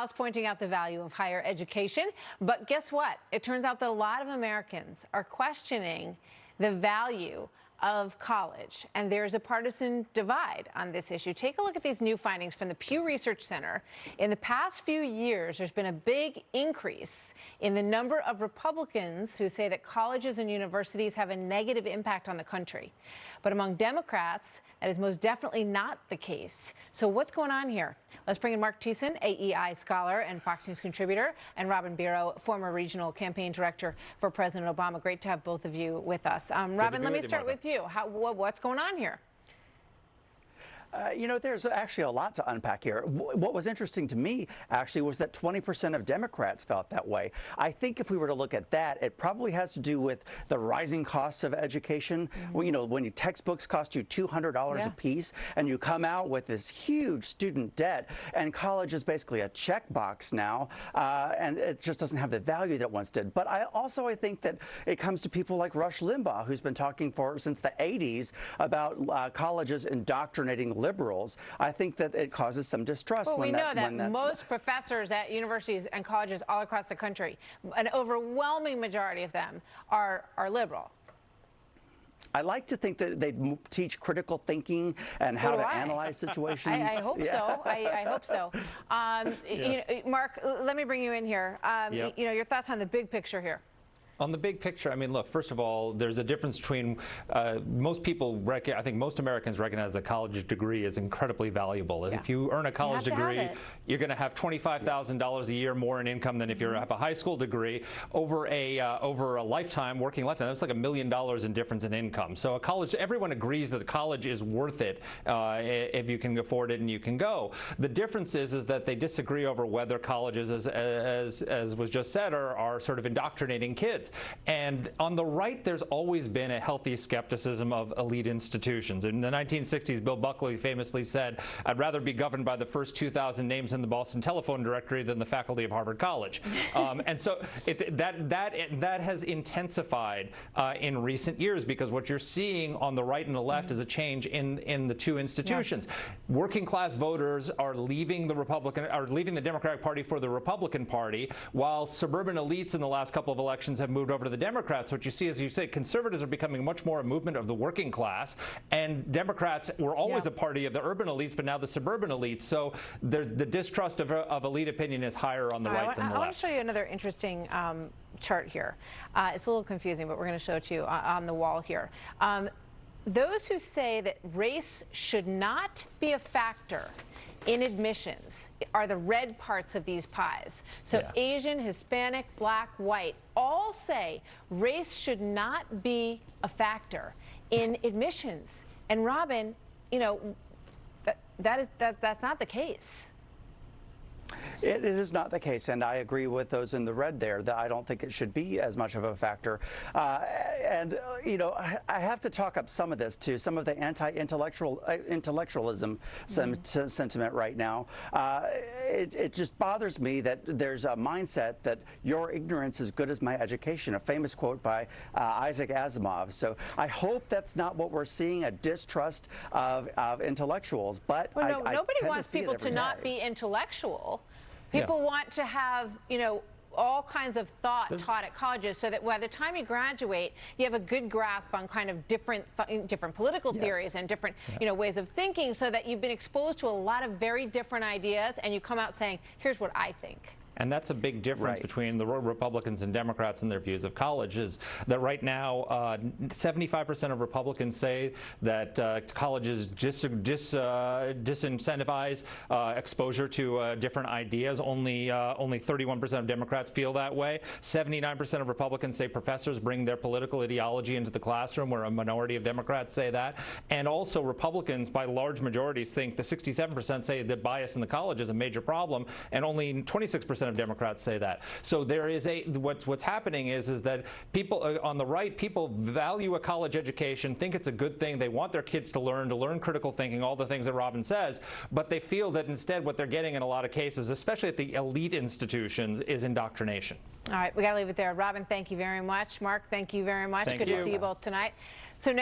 House pointing out the value of higher education. But guess what? It turns out that a lot of Americans are questioning the value of college, and there's a partisan divide on this issue. Take a look at these new findings from the Pew Research Center. In the past few years, there's been a big increase in the number of Republicans who say that colleges and universities have a negative impact on the country. But among Democrats, that is most definitely not the case. So what's going on here? Let's bring in Marc Thiessen, AEI scholar and Fox News contributor, and Robin Biro, former regional campaign director for President Obama. Great to have both of you with us. Robin, let me start with you. What's going on here? You know, there's actually a lot to unpack here. What was interesting to me, actually, was that 20% of Democrats felt that way. I think if we were to look at that, it probably has to do with the rising costs of education. Well, you know, when your textbooks cost you $200 a piece, and you come out with this huge student debt, and college is basically a checkbox now, and it just doesn't have the value that it once did. But I think that it comes to people like Rush Limbaugh, who's been talking since the 80s about colleges indoctrinating liberals. I think that it causes some distrust. Well, we know that most professors at universities and colleges all across the country, an overwhelming majority of them are liberal. I like to think that they teach critical thinking and how to analyze situations. I hope so. I hope so. You know, Marc, let me bring you in here. You know, your thoughts on the big picture here. On the big picture, I mean, look, first of all, there's a difference between most people, I think most Americans recognize a college degree is incredibly valuable. And if you earn a college degree, you're going to have $25,000 a year more in income than if you have a high school degree. Over a lifetime, working lifetime, that's like $1 million in difference in income. So a college, everyone agrees that college is worth it if you can afford it and you can go. The difference is that they disagree over whether colleges, as was just said, are sort of indoctrinating kids. And on the right, there's always been a healthy skepticism of elite institutions. In the 1960s, Bill Buckley famously said, "I'd rather be governed by the first 2,000 names in the Boston Telephone Directory than the faculty of Harvard College." And so that has intensified in recent years, because what you're seeing on the right and the left is a change in the two institutions. Working class voters are leaving the Democratic Party for the Republican Party, while suburban elites in the last couple of elections have moved over to the Democrats. What you see, as you say, conservatives are becoming much more a movement of the working class, and Democrats were always a party of the urban elites, but now the suburban elites. So the distrust of elite opinion is higher on the right than the left. I want to show you another interesting chart here. It's a little confusing, but we're going to show it to you on the wall here. Those who say that race should not be a factor in admissions are the red parts of these pies. So Asian, Hispanic, Black, white all say race should not be a factor in admissions. And Robin, you know, that's not the case. It is not the case, and I agree with those in the red there that I don't think it should be as much of a factor. You know, I have to talk up some of this too, some of the intellectualism sentiment right now. It just bothers me that there's a mindset that your ignorance is good as my education, a famous quote by Isaac Asimov. So I hope that's not what we're seeing, a distrust of intellectuals. But well, nobody wants people to not be intellectual. People want to have, you know, all kinds of thought taught at colleges, so that by the time you graduate, you have a good grasp on kind of different political theories and different you know, ways of thinking, so that you've been exposed to a lot of very different ideas, and you come out saying, here's what I think. And that's a big difference between the Republicans and Democrats and their views of college, is that right now 75% of Republicans say that colleges disincentivize exposure to different ideas. Only 31% of Democrats feel that way. 79% of Republicans say professors bring their political ideology into the classroom, where a minority of Democrats say that. And also Republicans, by large majorities, think the 67% say that bias in the college is a major problem, and only 26% of Democrats say that. So there is what's happening is that people on the right, people value a college education, think it's a good thing. They want their kids to learn critical thinking, all the things that Robin says, but they feel that instead what they're getting in a lot of cases, especially at the elite institutions, is indoctrination. All right, we got to leave it there. Robin, thank you very much. Marc, thank you very much. Good to see you both tonight. So now